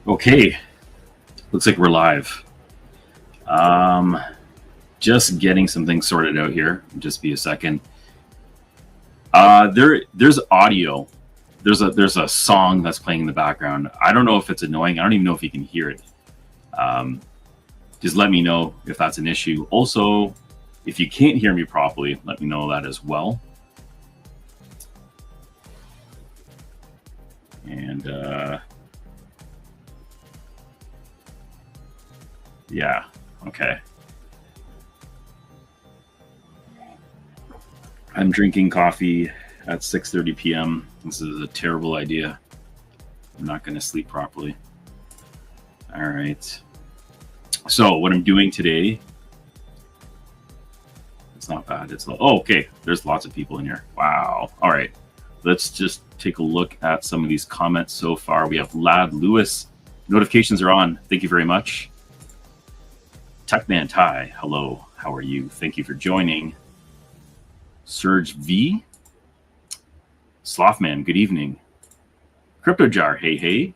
Okay, looks like we're live. Just getting some things sorted out here. Just be a second. There's audio. There's a song that's playing in the background. I don't know if it's annoying. I don't even know if you can hear it. Just let me know if that's an issue. Also, if you can't hear me properly, let me know that as well. And yeah, okay. I'm drinking coffee at 6:30 p.m. This is a terrible idea. I'm not going to sleep properly. All right. So what I'm doing today, it's not bad. It's low. Oh, okay. There's lots of people in here. Wow. All right. Let's just take a look at some of these comments so far. We have Lad Lewis. Notifications are on. Thank you very much. Techman Ty, hello. How are you? Thank you for joining. Surge V. Slothman, good evening. CryptoJar, hey, hey.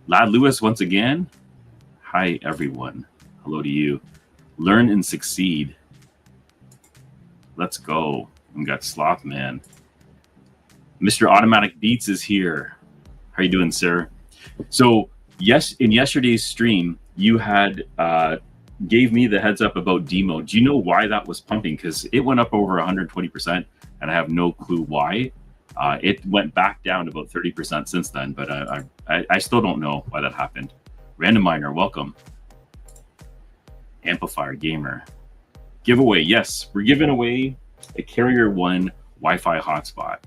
Lad Lewis once again. Hi, everyone. Hello to you. Learn and succeed. Let's go. We got Slothman. Mr. Automatic Beats is here. How are you doing, sir? So, yes, in yesterday's stream, you had gave me the heads up about demo. Do you know why that was pumping? Because it went up over 120%, and I have no clue why. It went back down about 30% since then, but I still don't know why that happened. Random Miner, welcome. Amplifier Gamer. Giveaway, yes, we're giving away a KarrierOne Wi-Fi hotspot.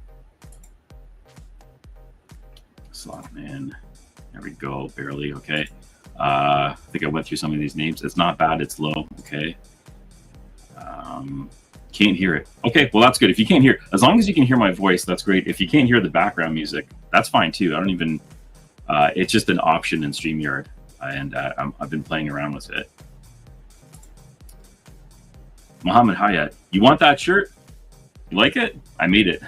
Slot man. There we go, barely, okay. I think I went through some of these names. It's not bad, it's low, okay. Can't hear it. Okay, well, that's good. If you can't hear, as long as you can hear my voice, that's great. If you can't hear the background music, that's fine too. I don't even, it's just an option in StreamYard, and I've been playing around with it. Muhammad Hayat, you want that shirt? You like it? I made it.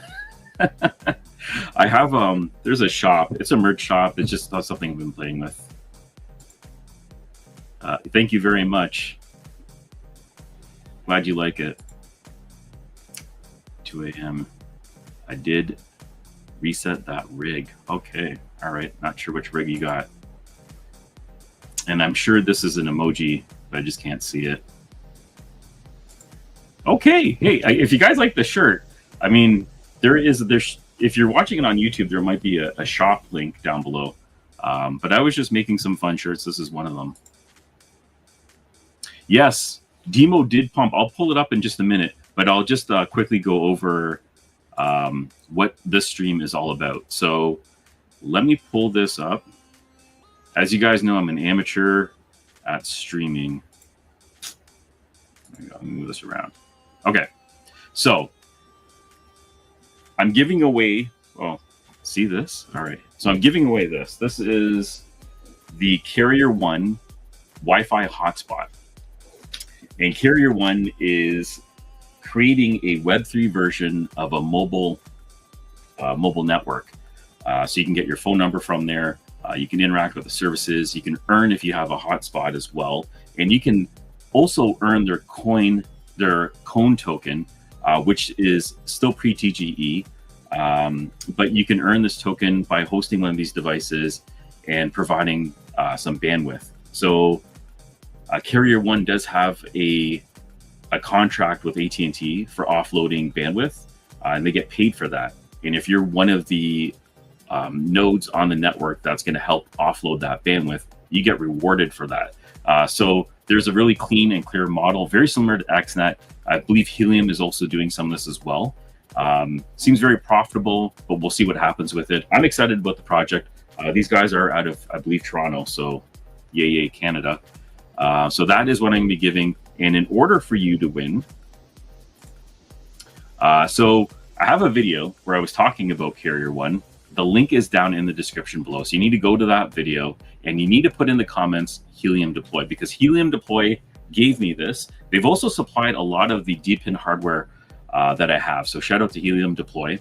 I have, there's a shop. It's a merch shop. It's just not something I've been playing with. Thank you very much. Glad you like it. 2 a.m. I did reset that rig. Okay. All right. Not sure which rig you got. And I'm sure this is an emoji, but I just can't see it. Okay. Hey, if you guys like the shirt, I mean, there's if you're watching it on YouTube, there might be a shop link down below. But I was just making some fun shirts. This is one of them. Yes, demo did pump. I'll pull it up in just a minute, but I'll just quickly go over what this stream is all about. So let me pull this up. As you guys know, I'm an amateur at streaming. There we go. Let me move this around. Okay, so I'm giving away, oh, see this? All right, so I'm giving away this. This is the KarrierOne Wi-Fi hotspot. And KarrierOne is creating a Web3 version of a mobile network. So you can get your phone number from there. You can interact with the services. You can earn if you have a hotspot as well. And you can also earn their cone token, which is still pre-TGE. But you can earn this token by hosting one of these devices and providing some bandwidth. So KarrierOne does have a contract with AT&T for offloading bandwidth, and they get paid for that. And if you're one of the nodes on the network that's going to help offload that bandwidth, you get rewarded for that. So there's a really clean and clear model, very similar to XNet. I believe Helium is also doing some of this as well. Seems very profitable, but we'll see what happens with it. I'm excited about the project. These guys are out of, I believe, Toronto, so yay, Canada. So that is what I'm going to be giving. And in order for you to win, so I have a video where I was talking about KarrierOne. The link is down in the description below. So you need to go to that video and you need to put in the comments Helium Deploy, because Helium Deploy gave me this. They've also supplied a lot of the DePIN hardware that I have. So shout out to Helium Deploy.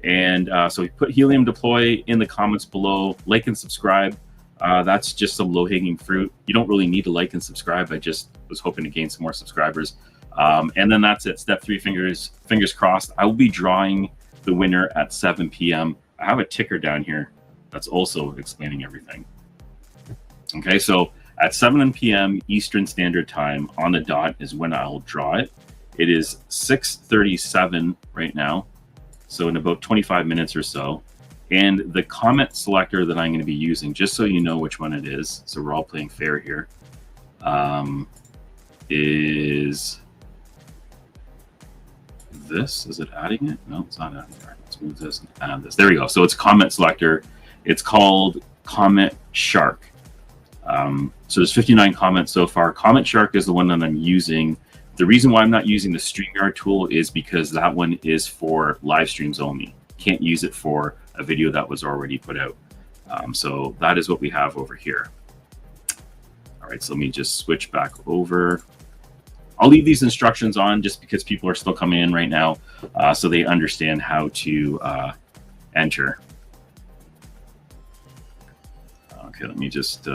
And so we put Helium Deploy in the comments below, like and subscribe. That's just some low-hanging fruit. You don't really need to like and subscribe. I just was hoping to gain some more subscribers. And then that's it. Step 3, fingers crossed. I will be drawing the winner at 7 p.m. I have a ticker down here that's also explaining everything. Okay, so at 7 p.m. Eastern Standard Time on the dot is when I'll draw it. It is 6:37 right now, so in about 25 minutes or so. And the comment selector that I'm going to be using, just so you know which one it is, so we're all playing fair here, is this. Is it adding it? No, it's not adding it. Let's move this and add this. There we go. So it's comment selector. It's called Comment Shark. So there's 59 comments so far. Comment Shark is the one that I'm using. The reason why I'm not using the StreamYard tool is because that one is for live streams only. Can't use it for a video that was already put out. So that is what we have over here. All right, so let me just switch back over. I'll leave these instructions on just because people are still coming in right now, so they understand how to enter. Okay, let me just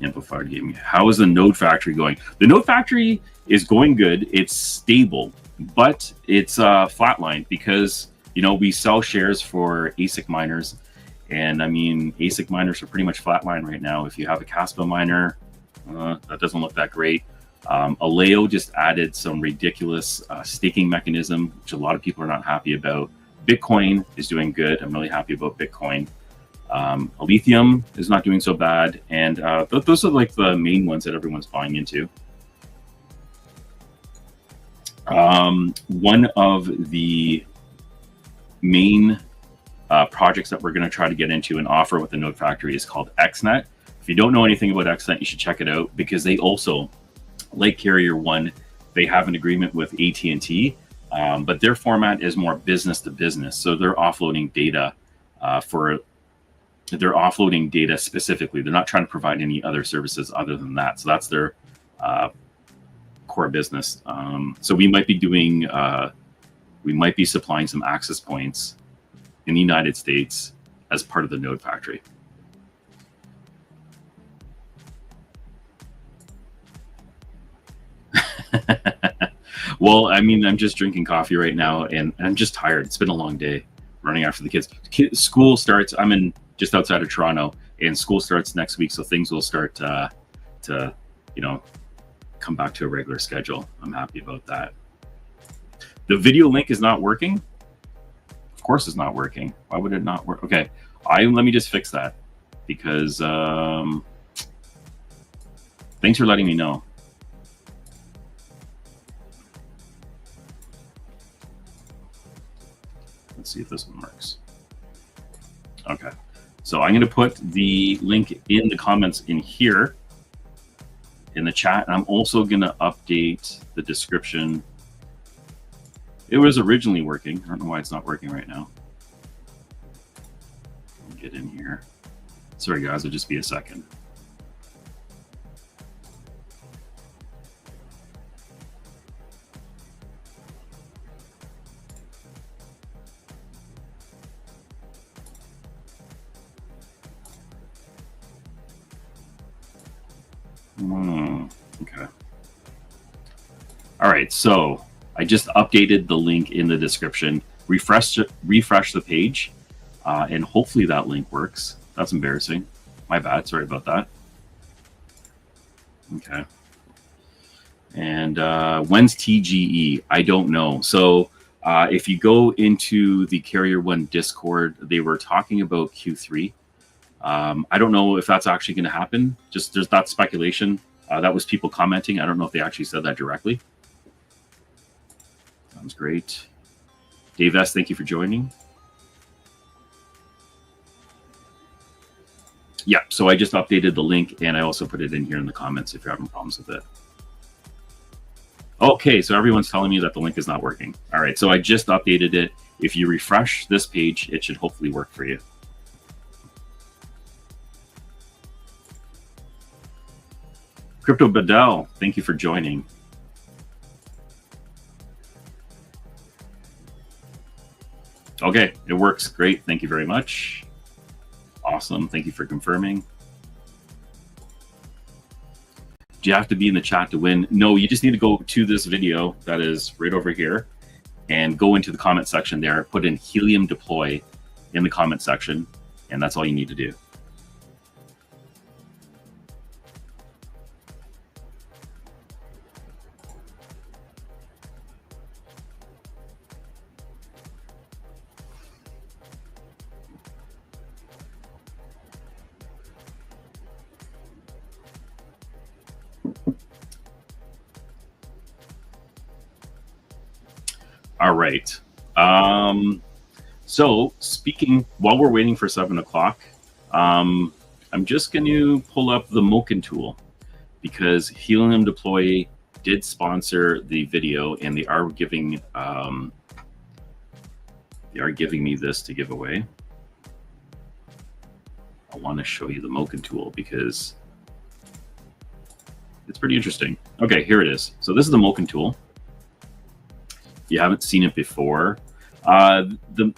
Amplifier gave me. How is the Node Factory going? The Node Factory is going good. It's stable, but it's flatlined because, you know, we sell shares for ASIC miners, and I mean, ASIC miners are pretty much flatline right now. If you have a Caspa miner, that doesn't look that great. Aleo just added some ridiculous staking mechanism, which a lot of people are not happy about. Bitcoin is doing good. I'm really happy about Bitcoin. Lithium is not doing so bad, and those are like the main ones that everyone's buying into. One of the main projects that we're going to try to get into and offer with the Node Factory is called XNet. If you don't know anything about XNet, you should check it out, because they also, like KarrierOne, they have an agreement with AT&T, but their format is more business to business. So they're offloading data they're offloading data specifically. They're not trying to provide any other services other than that. So that's their core business. So we might be doing, we might be supplying some access points in the United States as part of the Node Factory. Well, I mean, I'm just drinking coffee right now, and I'm just tired. It's been a long day running after the kids. School starts. I'm in just outside of Toronto, and school starts next week, so things will start to, you know, come back to a regular schedule. I'm happy about that. The video link is not working. Of course, it's not working. Why would it not work? Okay, let me just fix that, because thanks for letting me know. Let's see if this one works. Okay, so I'm going to put the link in the comments in here in the chat, and I'm also going to update the description. It was originally working. I don't know why it's not working right now. Let me get in here. Sorry guys, it'll just be a second. Okay. All right, so I just updated the link in the description. Refresh the page, and hopefully that link works. That's embarrassing. My bad. Sorry about that. Okay. And when's TGE? I don't know. So if you go into the KarrierOne Discord, they were talking about Q3. I don't know if that's actually going to happen. Just there's that speculation. That was people commenting. I don't know if they actually said that directly. Sounds great. Dave S., thank you for joining. Yeah, so I just updated the link, and I also put it in here in the comments if you're having problems with it. Okay, so everyone's telling me that the link is not working. All right, so I just updated it. If you refresh this page, it should hopefully work for you. Crypto Bedell, thank you for joining. Okay, it works. Great. Thank you very much. Awesome. Thank you for confirming. Do you have to be in the chat to win? No, you just need to go to this video that is right over here and go into the comment section there, put in Helium Deploy in the comment section, and that's all you need to do. All right. So speaking, while we're waiting for 7 o'clock, I'm just going to pull up the Moken tool because Helium Deploy did sponsor the video, and they are giving me this to give away. I want to show you the Moken tool because it's pretty interesting. Okay, here it is. So this is the Moken tool. If you haven't seen it before,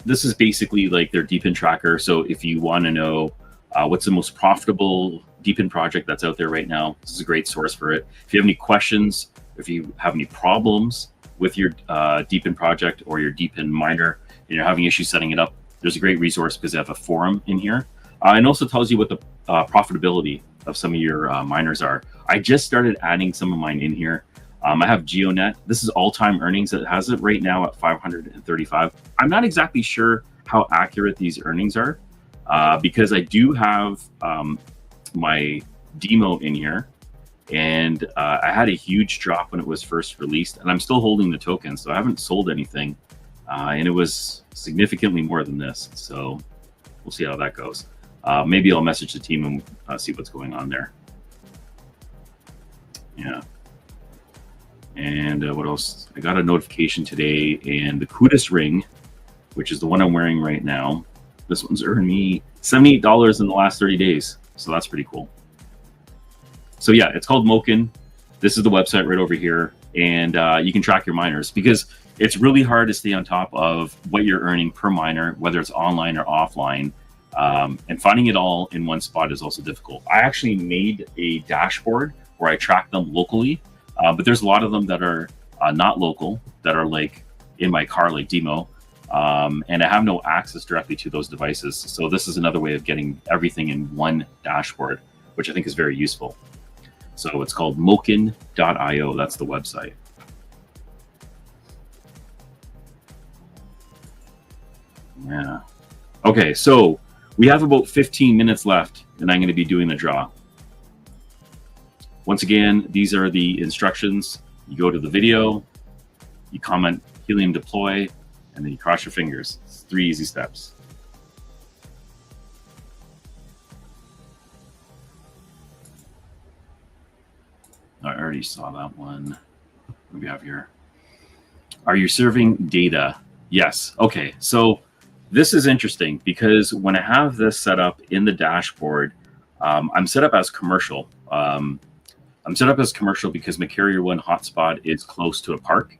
this is basically like their DePIN tracker. So if you want to know what's the most profitable DePIN project that's out there right now, this is a great source for it. If you have any questions, if you have any problems with your DePIN project or your DePIN miner and you're having issues setting it up, there's a great resource because they have a forum in here. And also tells you what the profitability of some of your miners are. I just started adding some of mine in here. I have GeoNet. This is all-time earnings. It has it right now at 535. I'm not exactly sure how accurate these earnings are because I do have my demo in here, and I had a huge drop when it was first released, and I'm still holding the token, so I haven't sold anything, and it was significantly more than this. So we'll see how that goes. Maybe I'll message the team and see what's going on there. Yeah. And what else? I got a notification today, and the Kudus ring, which is the one I'm wearing right now, this one's earned me $78 in the last 30 days. So that's pretty cool. So yeah, it's called Moken. This is the website right over here. And you can track your miners because it's really hard to stay on top of what you're earning per miner, whether it's online or offline. And finding it all in one spot is also difficult. I actually made a dashboard where I track them locally. But there's a lot of them that are not local, that are like in my car, like demo, and I have no access directly to those devices. So this is another way of getting everything in one dashboard, which I think is very useful. So it's called moken.io. That's the website. Yeah. Okay, so we have about 15 minutes left, and I'm going to be doing the draw. Once again, these are the instructions. You go to the video, you comment Helium Deploy, and then you cross your fingers. It's 3 easy steps. I already saw that one. What do we have here? Are you serving data? Yes. Okay, so this is interesting because when I have this set up in the dashboard, I'm set up as commercial. I'm set up as commercial because my KarrierOne Hotspot is close to a park.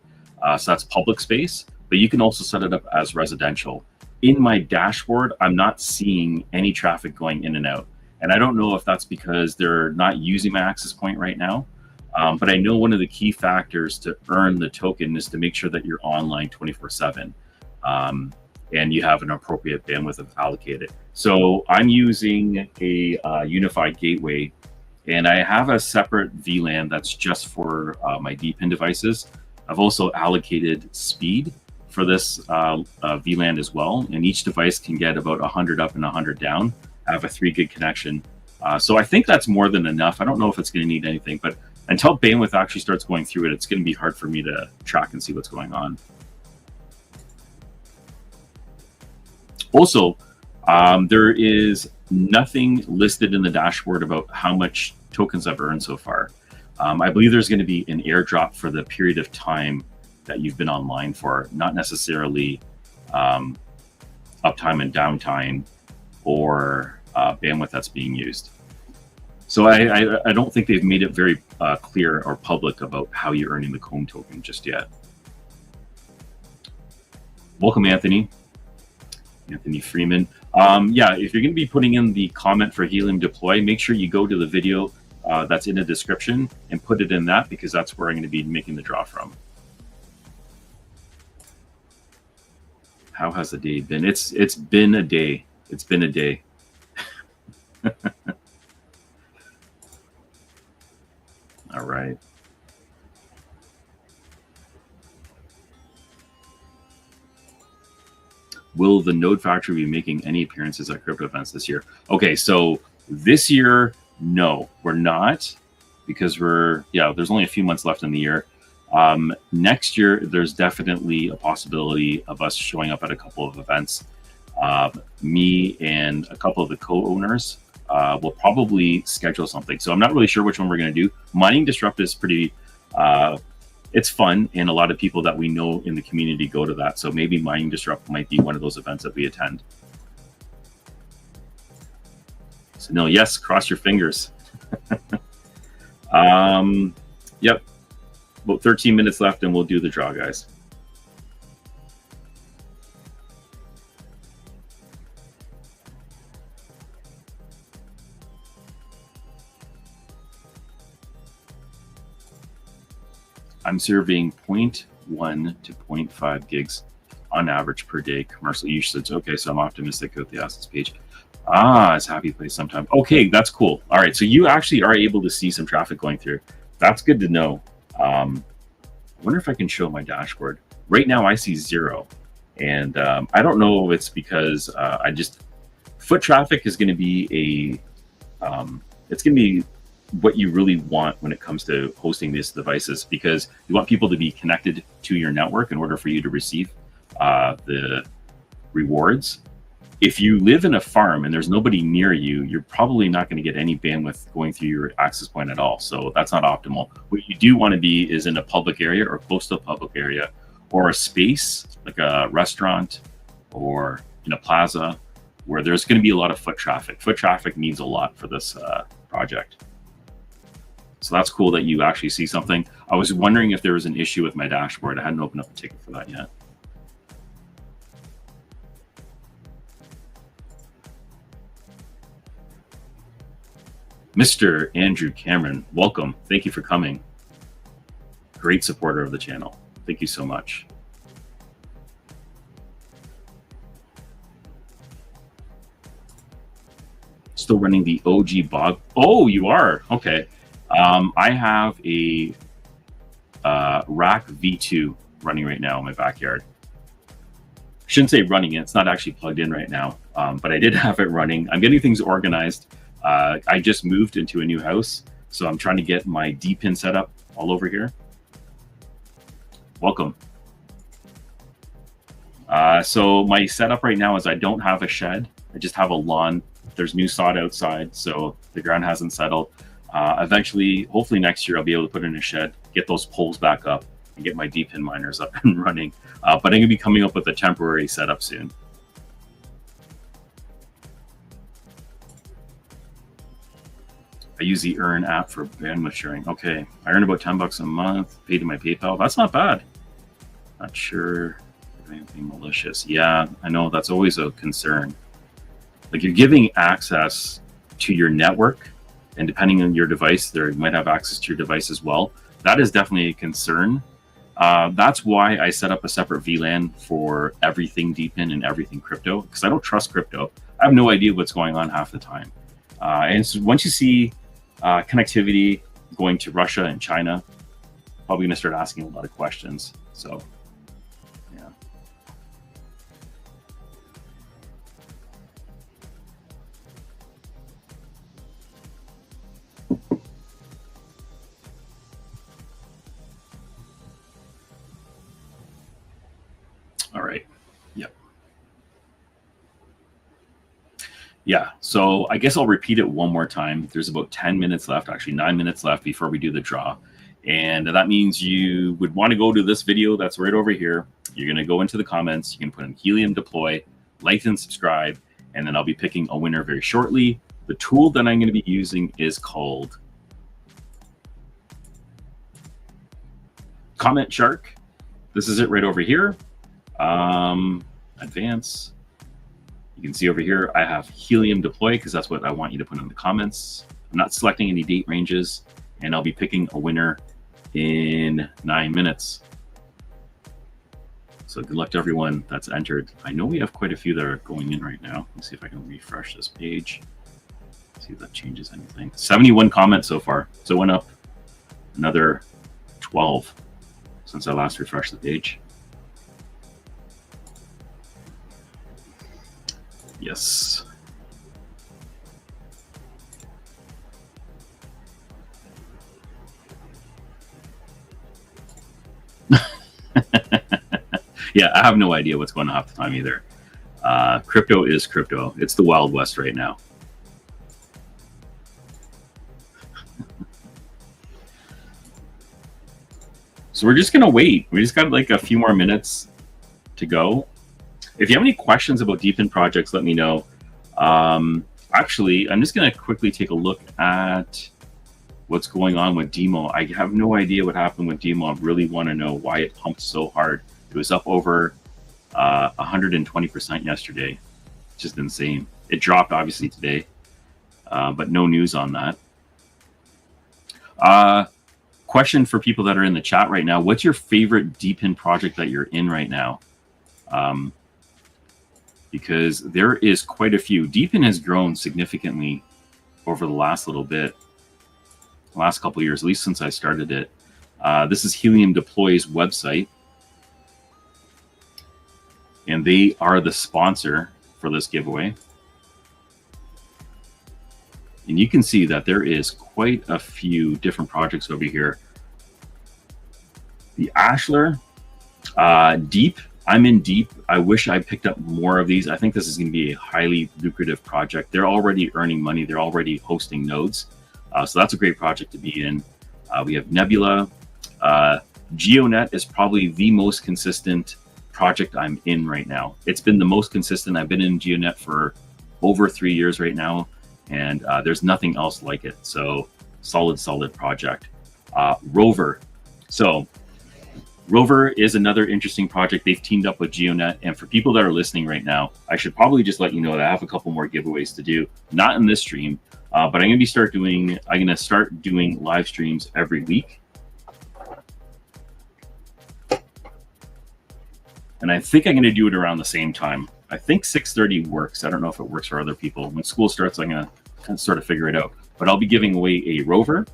So that's public space, but you can also set it up as residential. In my dashboard, I'm not seeing any traffic going in and out. And I don't know if that's because they're not using my access point right now. But I know one of the key factors to earn the token is to make sure that you're online 24/7 and you have an appropriate bandwidth allocated. So I'm using a unified gateway, and I have a separate VLAN that's just for my DePIN devices. I've also allocated speed for this VLAN as well, and each device can get about 100 up and 100 down. I have a 3 gig connection. So I think that's more than enough. I don't know if it's going to need anything, but until bandwidth actually starts going through it, it's going to be hard for me to track and see what's going on. Also, there is nothing listed in the dashboard about how much tokens I've earned so far. I believe there's going to be an airdrop for the period of time that you've been online for, not necessarily uptime and downtime or bandwidth that's being used. So I don't think they've made it very clear or public about how you're earning the COM token just yet. Welcome, Anthony. Anthony Freeman. Yeah, if you're going to be putting in the comment for Helium Deploy, make sure you go to the video that's in the description and put it in that, because that's where I'm going to be making the draw from. How has the day been? It's been a day. It's been a day. All right. Will the Node Factory be making any appearances at crypto events this year? Okay, so this year, no, we're not, because there's only a few months left in the year. Next year, there's definitely a possibility of us showing up at a couple of events. Me and a couple of the co-owners will probably schedule something. So I'm not really sure which one we're going to do. Mining Disrupt is pretty, it's fun, and a lot of people that we know in the community go to that. So maybe Mining Disrupt might be one of those events that we attend. So no, yes, cross your fingers. Yep, about 13 minutes left and we'll do the draw, guys. I'm serving 0.1 to 0.5 gigs on average per day commercial usage. Okay, so I'm optimistic with the assets page. It's happy place sometime. Okay, that's cool. All right, so you actually are able to see some traffic going through. That's good to know. I wonder if I can show my dashboard. Right now I see 0. And I don't know if it's because foot traffic is going to be it's going to be what you really want when it comes to hosting these devices, because you want people to be connected to your network in order for you to receive the rewards. If you live in a farm and there's nobody near you, you're probably not going to get any bandwidth going through your access point at all. So that's not optimal. What you do want to be is in a public area or close to a public area, or a space like a restaurant or in a plaza where there's going to be a lot of foot traffic. Foot traffic means a lot for this project. So that's cool that you actually see something. I was wondering if there was an issue with my dashboard. I hadn't opened up a ticket for that yet. Mr. Andrew Cameron, welcome. Thank you for coming. Great supporter of the channel. Thank you so much. Still running the OG bog. Oh, you are? Okay. I have a rack V2 running right now in my backyard. Shouldn't say running it. It's not actually plugged in right now, but I did have it running. I'm getting things organized. I just moved into a new house, so I'm trying to get my DePIN set up all over here. Welcome. So my setup right now is I don't have a shed. I just have a lawn. There's new sod outside, so the ground hasn't settled. Eventually, hopefully next year, I'll be able to put in a shed, get those poles back up, and get my DePIN miners up and running. But I'm going to be coming up with a temporary setup soon. I use the Earn app for bandwidth sharing. Okay, I earn about $10 a month, paid to my PayPal. That's not bad. Not sure if anything malicious. Yeah, I know that's always a concern. Like, you're giving access to your network, and depending on your device, they might have access to your device as well. That is definitely a concern. That's why I set up a separate VLAN for everything DePIN and everything crypto, because I don't trust crypto. I have no idea what's going on half the time. And so once you see connectivity going to Russia and China, probably going to start asking a lot of questions. So, yeah. All right. Yep. Yeah, so I guess I'll repeat it one more time. There's about 10 minutes left, actually 9 minutes left before we do the draw. And that means you would want to go to this video that's right over here. You're going to go into the comments. You can put in Helium Deploy, like and subscribe, and then I'll be picking a winner very shortly. The tool that I'm going to be using is called Comment Shark. This is it right over here. Advance. You can see over here, I have Helium Deploy because that's what I want you to put in the comments. I'm not selecting any date ranges, and I'll be picking a winner in 9 minutes. So good luck to everyone that's entered. I know we have quite a few that are going in right now. Let's see if I can refresh this page. See if that changes anything. 71 comments so far. So it went up another 12 since I last refreshed the page. Yes. Yeah, I have no idea what's going on half the time either. Crypto is crypto. It's the Wild West right now. So we're just going to wait. We just got like a few more minutes to go. If you have any questions about DePIN projects, let me know. Actually, I'm just going to quickly take a look at what's going on with Demo. I have no idea what happened with Demo. I really want to know why it pumped so hard. It was up over 120% yesterday. Just insane. It dropped obviously today, but no news on that. Question for people that are in the chat right now. What's your favorite DePIN project that you're in right now? Because there is quite a few. DePIN has grown significantly over the last little bit, last couple of years, at least since I started it. This is Helium Deploy's website, and they are the sponsor for this giveaway. And you can see that there is quite a few different projects over here. The Ashler, Deep. I'm in Deep. I wish I picked up more of these. I think this is going to be a highly lucrative project. They're already earning money. They're already hosting nodes. So that's a great project to be in. We have Nebula. GeoNet is probably the most consistent project I'm in right now. It's been the most consistent. I've been in GeoNet for over 3 years right now, and there's nothing else like it. So solid project. Rover. So Rover is another interesting project. They've teamed up with GeoNet. And for people that are listening right now, I should probably just let you know that I have a couple more giveaways to do. Not in this stream, but I'm going to start doing live streams every week. And I think I'm going to do it around the same time. I think 6:30 works. I don't know if it works for other people. When school starts, I'm going to sort of figure it out. But I'll be giving away a Rover.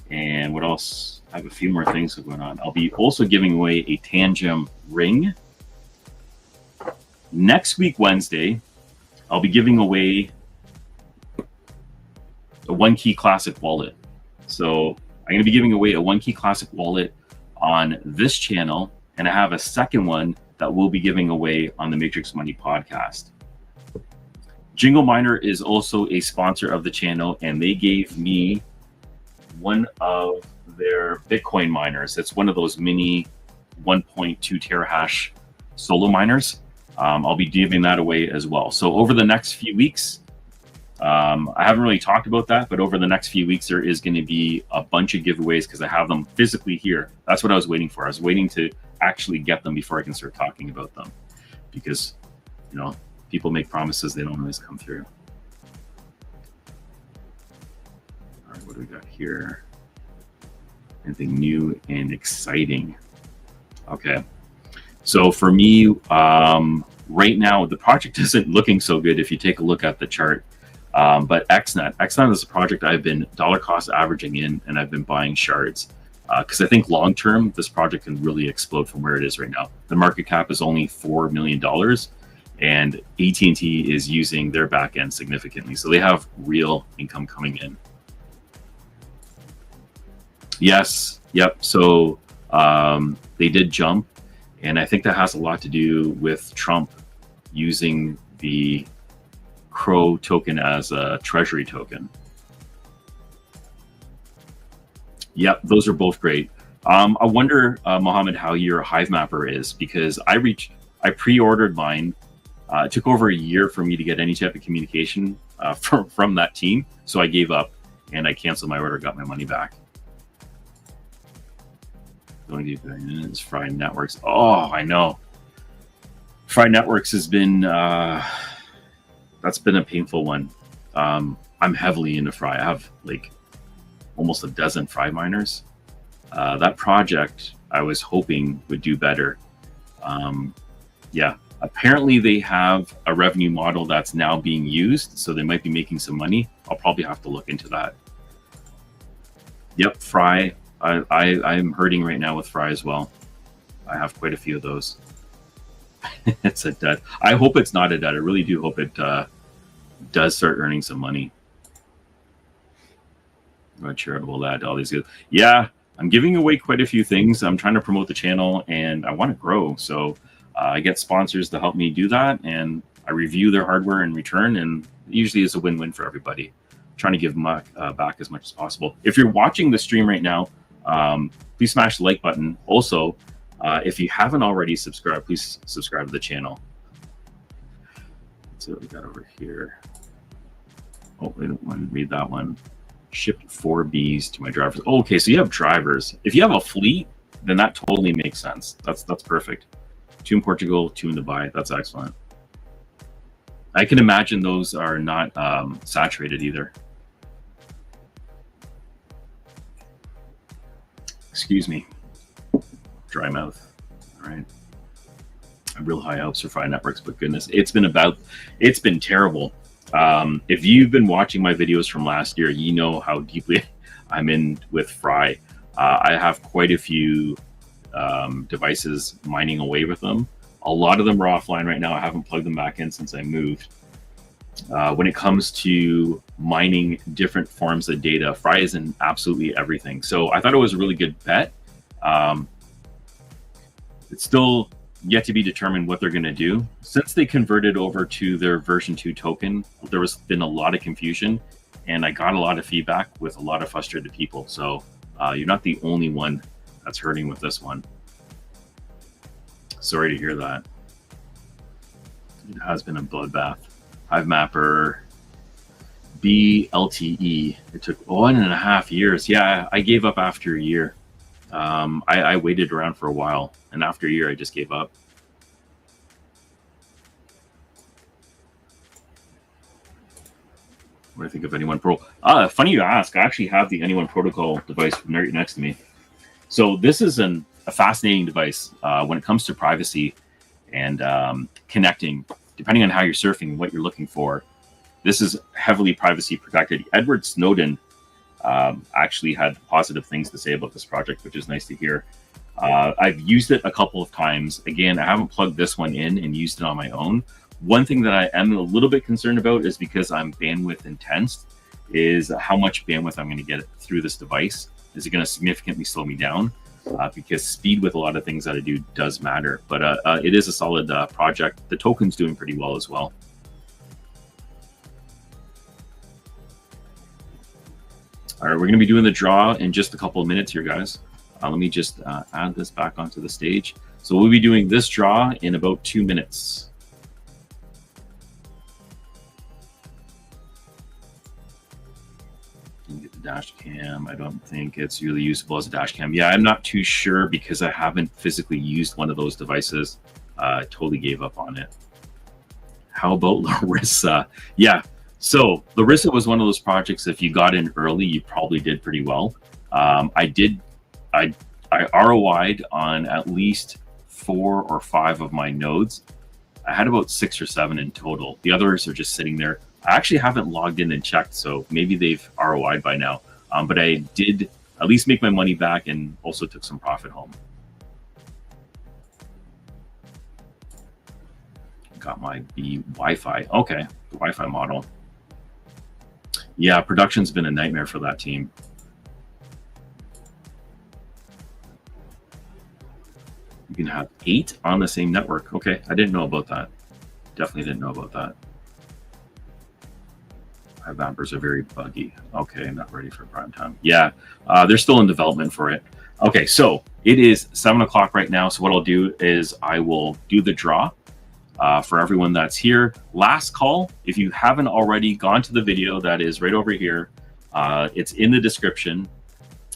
And what else? I have a few more things going on. I'll be also giving away a Tangem ring. Next week, Wednesday, I'll be giving away a OneKey Classic wallet. So I'm going to be giving away a OneKey Classic wallet on this channel, and I have a second one that we'll be giving away on the Matrix Money podcast. Jingle Miner is also a sponsor of the channel, and they gave me one of their Bitcoin miners. It's one of those mini 1.2 terahash solo miners. I'll be giving that away as well. So over the next few weeks, I haven't really talked about that, but over the next few weeks, there is going to be a bunch of giveaways because I have them physically here. That's what I was waiting for. I was waiting to actually get them before I can start talking about them, because, you know, people make promises, they don't always come through. All right, what do we got here? Anything new and exciting? Okay. So for me, right now, the project isn't looking so good if you take a look at the chart. But XNet is a project I've been dollar cost averaging in, and I've been buying shards because I think long term, this project can really explode from where it is right now. The market cap is only $4 million, and AT&T is using their back end significantly. So they have real income coming in. Yes. Yep. So they did jump. And I think that has a lot to do with Trump using the Crow token as a treasury token. Yep, those are both great. I wonder, Mohammed, how your Hive Mapper is, because I pre-ordered mine. It took over a year for me to get any type of communication from that team. So I gave up and I canceled my order, got my money back. It's Fried Networks. Oh, I know. Fried Networks has been that's been a painful one. I'm heavily into Fry. I have like almost a dozen Fry miners. That project I was hoping would do better. Yeah, apparently they have a revenue model that's now being used, so they might be making some money. I'll probably have to look into that. Yep, Fry. I'm hurting right now with Fry as well. I have quite a few of those. It's a dud. I hope it's not a dud. I really do hope it does start earning some money. Not sure about that. All these good. Yeah, I'm giving away quite a few things. I'm trying to promote the channel, and I want to grow. So I get sponsors to help me do that, and I review their hardware in return, and it usually is a win-win for everybody. I'm trying to give back as much as possible. If you're watching the stream right now, please smash the like button. Also, if you haven't already subscribed, please subscribe to the channel. Let's see what we got over here. Oh, I don't want to read that one. Shipped 4 Bs to my drivers. Oh, okay, so you have drivers. If you have a fleet, then that totally makes sense. That's perfect. 2 in Portugal, 2 in Dubai. That's excellent. I can imagine those are not saturated either. Excuse me. Dry mouth. All right. Real high hopes for Fry networks, but goodness, it's been terrible. If you've been watching my videos from last year, you know how deeply I'm in with Fry. I have quite a few devices mining away with them. A lot of them are offline right now. I haven't plugged them back in since I moved. When it comes to mining different forms of data, Fry is in absolutely everything. So I thought it was a really good bet. It's still yet to be determined what they're going to do. Since they converted over to their version 2 token, there has been a lot of confusion, and I got a lot of feedback with a lot of frustrated people. So you're not the only one that's hurting with this one. Sorry to hear that. It has been a bloodbath. Hive Mapper BLTE. It took 1.5 years. Yeah, I gave up after a year. I waited around for a while, and after a year, I just gave up. What do I think of Anyone Pro? Funny you ask. I actually have the Anyone Protocol device right next to me. So this is a fascinating device when it comes to privacy and connecting. Depending on how you're surfing and what you're looking for, this is heavily privacy protected. Edward Snowden actually had positive things to say about this project, which is nice to hear. I've used it a couple of times. Again, I haven't plugged this one in and used it on my own. One thing that I am a little bit concerned about is because I'm bandwidth intense, is how much bandwidth I'm going to get through this device. Is it going to significantly slow me down? Because speed with a lot of things that I do does matter. But it is a solid project. The token's doing pretty well as well. All right, we're going to be doing the draw in just a couple of minutes here, guys. Let me just add this back onto the stage. So we'll be doing this draw in about 2 minutes. Get the dash cam. I don't think it's really usable as a dash cam. Yeah, I'm not too sure because I haven't physically used one of those devices. Totally gave up on it. How about Larissa? Yeah, so Larissa was one of those projects, if you got in early, you probably did pretty well. I ROI'd on at least 4 or 5 of my nodes. I had about 6 or 7 in total. The others are just sitting there. I actually haven't logged in and checked, so maybe they've ROI'd by now. But I did at least make my money back and also took some profit home. Got my B Wi-Fi. Okay, the Wi-Fi model. Yeah, production's been a nightmare for that team. You can have 8 on the same network. Okay, I didn't know about that. Definitely didn't know about that. Hive Vampers are very buggy. Okay, I'm not ready for prime time. Yeah, they're still in development for it. Okay, so it is 7 o'clock right now. So what I'll do is I will do the draw for everyone that's here. Last call, if you haven't already gone to the video that is right over here, it's in the description.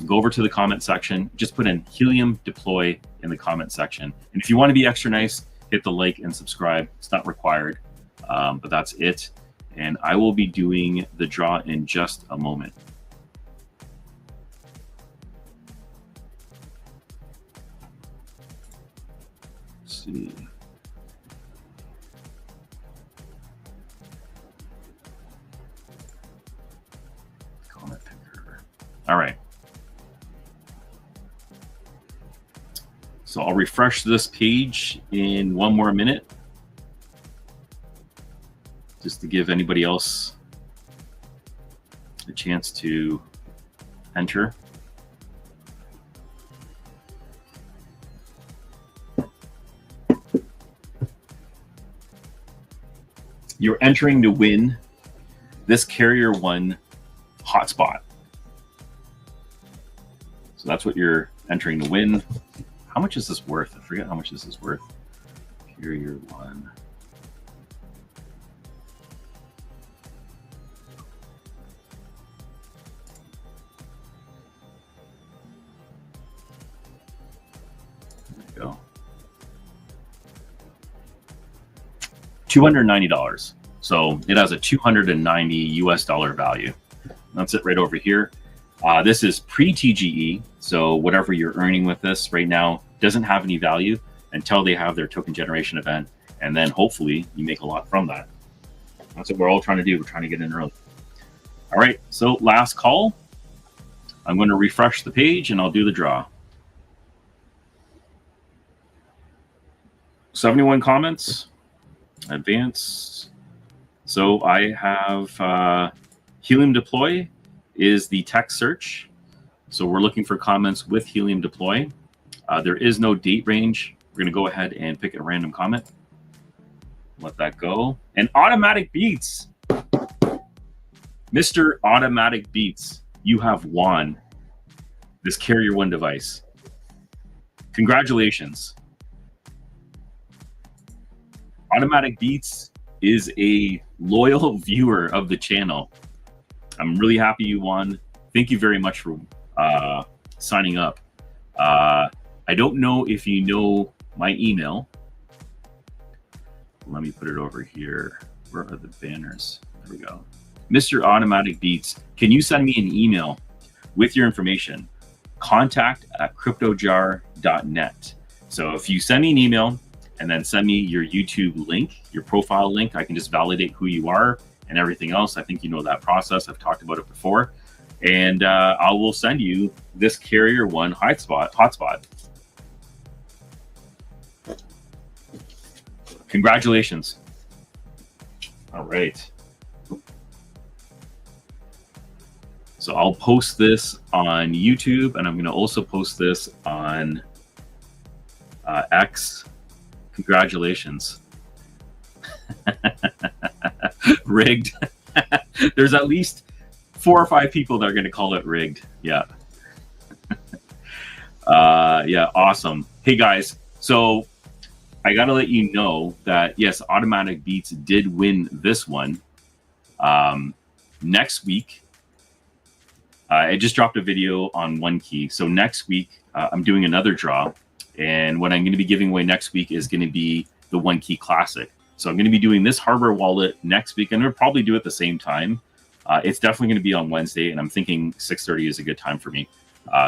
Go over to the comment section, just put in Helium Deploy in the comment section. And if you want to be extra nice, hit the like and subscribe. It's not required, but that's it. and I will be doing the draw in just a moment. Let's see. Comment picker. All right. So I'll refresh this page in one more minute, just to give anybody else a chance to enter. You're entering to win this KarrierOne Hotspot. So that's what you're entering to win. How much is this worth? I forget how much this is worth. KarrierOne. There we go. $290. So it has a 290 US dollar value. That's it right over here. This is pre-TGE, so whatever you're earning with this right now doesn't have any value until they have their token generation event, and then hopefully you make a lot from that. That's what we're all trying to do. We're trying to get in early. All right, so last call. I'm going to refresh the page and I'll do the draw. 71 comments. Advance. So I have Helium Deploy is the text search. So we're looking for comments with Helium Deploy. There is no date range. We're going to go ahead and pick a random comment. Let that go. And Automatic Beats. Mr. Automatic Beats, you have won this KarrierOne device. Congratulations. Automatic Beats is a loyal viewer of the channel. I'm really happy you won. Thank you very much for signing up. I don't know if you know my email. Let me put it over here. Where are the banners? There we go. Mr. Automatic Beats, can you send me an email with your information? contact@cryptojar.net. So if you send me an email and then send me your YouTube link, your profile link, I can just validate who you are and everything else. I think you know that process. I've talked about it before. And I will send you this KarrierOne hotspot. Congratulations. All right. So I'll post this on YouTube, and I'm going to also post this on X. Congratulations. Rigged. There's at least 4 or 5 people that are going to call it rigged. Yeah. Yeah, awesome. Hey guys, so I got to let you know that yes, Automatic Beats did win this one. Next week, I just dropped a video on One Key. So next week, I'm doing another draw. And what I'm going to be giving away next week is going to be the One Key Classic. So I'm going to be doing this hardware wallet next week, and we'll probably do it at the same time. It's definitely going to be on Wednesday, and I'm thinking 6:30 is a good time for me.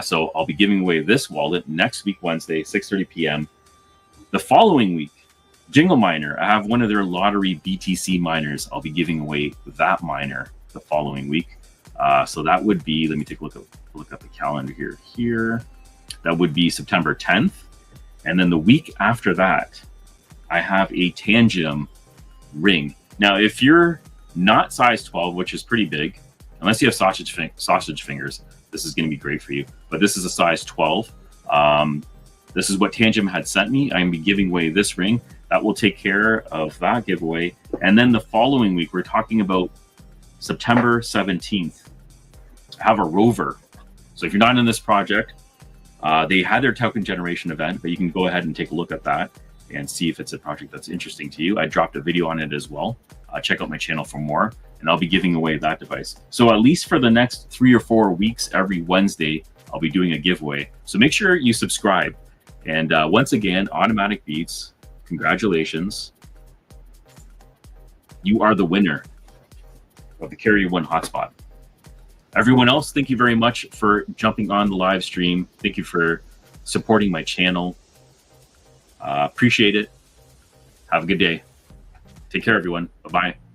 So I'll be giving away this wallet next week, Wednesday, 6:30 p.m. The following week, Jingle Miner. I have one of their lottery BTC miners. I'll be giving away that miner the following week. So that would be, let me take a look at the calendar here. That would be September 10th. And then the week after that, I have a Tangem ring. Now, if you're not size 12, which is pretty big, unless you have sausage fingers, this is going to be great for you. But this is a size 12. This is what Tangem had sent me. I'm going to be giving away this ring. That will take care of that giveaway. And then the following week, we're talking about September 17th. I have a rover. So if you're not in this project, they had their token generation event, but you can go ahead and take a look at that and see if it's a project that's interesting to you. I dropped a video on it as well. Check out my channel for more, and I'll be giving away that device. So at least for the next 3 or 4 weeks, every Wednesday, I'll be doing a giveaway. So make sure you subscribe. And once again, Automatic Beats, congratulations. You are the winner. of the KarrierOne Hotspot. Everyone else, thank you very much for jumping on the live stream. Thank you for supporting my channel. Appreciate it. Have a good day. Take care, everyone. Bye-bye.